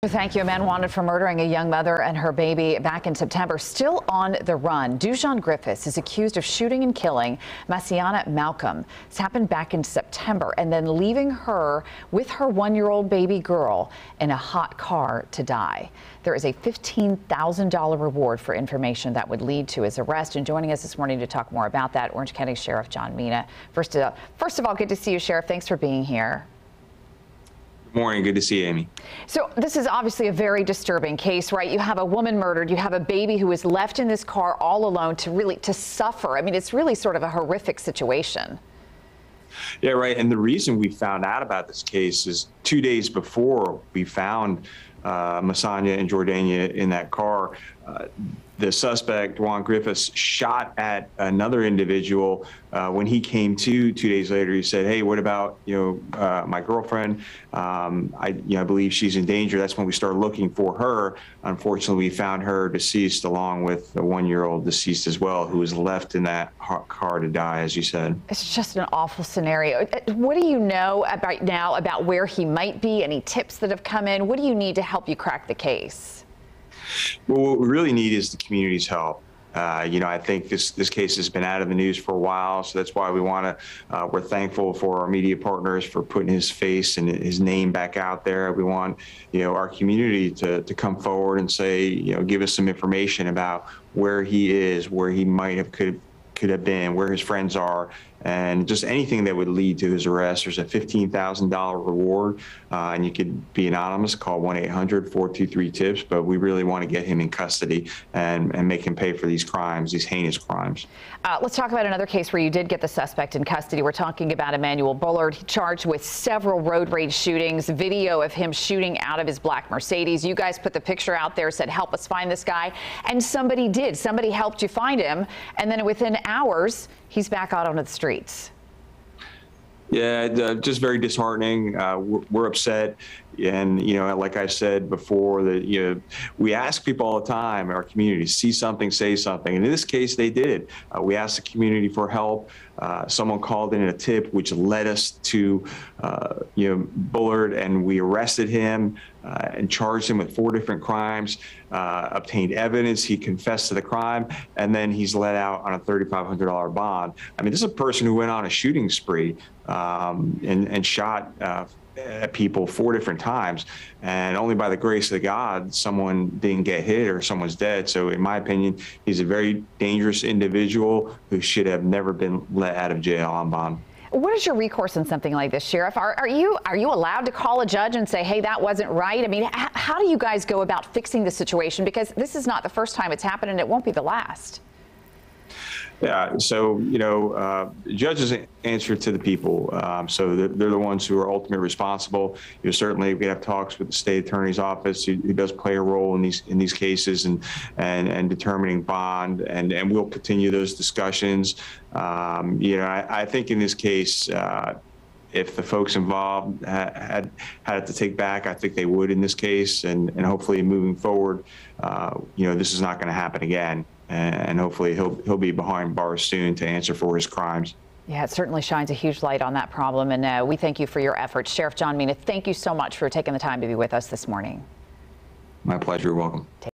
Thank you. A man wanted for murdering a young mother and her baby back in September, still on the run. Dujon Griffiths is accused of shooting and killing Masiana Malcolm. This happened back in September, and then leaving her with her one-year-old baby girl in a hot car to die. There is a $15,000 reward for information that would lead to his arrest. And joining us this morning to talk more about that, Orange County Sheriff John Mina. First of all, good to see you, Sheriff. Thanks for being here. Good morning. Good to see you, Amy. So this is obviously a very disturbing case, right? You have a woman murdered. You have a baby who is left in this car all alone to suffer. I mean, it's really sort of a horrific situation. Yeah, right. And the reason we found out about this case is 2 days before we found Masiana and Jordania in that car, the suspect, Dujon Griffiths, shot at another individual. When he came to 2 days later, he said, "Hey, what about my girlfriend? I believe she's in danger." That's when we started looking for her. Unfortunately, we found her deceased, along with the one-year-old deceased as well, who was left in that car to die, as you said. It's just an awful scenario. What do you know about where he might be? Any tips that have come in? What do you need to help you crack the case? Well, what we really need is the community's help. I think this case has been out of the news for a while, so that's why we're thankful for our media partners for putting his face and his name back out there. We want, our community to come forward and say, give us some information about where he is, where he could have been, where his friends are, and just anything that would lead to his arrest. There's a $15,000 reward, and you could be anonymous, call 1-800-423-TIPS, but we really want to get him in custody and make him pay for these crimes, these heinous crimes. Let's talk about another case where you did get the suspect in custody. We're talking about Emmanuel Bullard, charged with several road rage shootings, video of him shooting out of his black Mercedes. You guys put the picture out there, said, help us find this guy, and somebody did. Somebody helped you find him, and then within hours, he's back out onto the streets. Yeah, just very disheartening. We're upset. And, like I said before, that, we ask people all the time in our community, see something, say something. And in this case, they did. We asked the community for help. Someone called in a tip, which led us to, Bullard, and we arrested him and charged him with 4 different crimes, obtained evidence. He confessed to the crime, and then he's let out on a $3,500 bond. I mean, this is a person who went on a shooting spree and shot at people 4 different times, and only by the grace of God someone didn't get hit or someone's dead. So in my opinion, he's a very dangerous individual who should have never been let out of jail on bond. What is your recourse in something like this, Sheriff? Are you allowed to call a judge and say, hey, that wasn't right? I mean, how do you guys go about fixing the situation? Because this is not the first time it's happened, and it won't be the last. Yeah, so, judges answer to the people. So they're the ones who are ultimately responsible. Certainly we have talks with the state attorney's office, who does play a role in these cases and determining bond, and we'll continue those discussions. I think in this case, if the folks involved had to take back, I think they would in this case, and hopefully moving forward, this is not going to happen again. And hopefully he'll be behind bars soon to answer for his crimes. Yeah, it certainly shines a huge light on that problem, and we thank you for your efforts. Sheriff John Mina, thank you so much for taking the time to be with us this morning. My pleasure. You're welcome.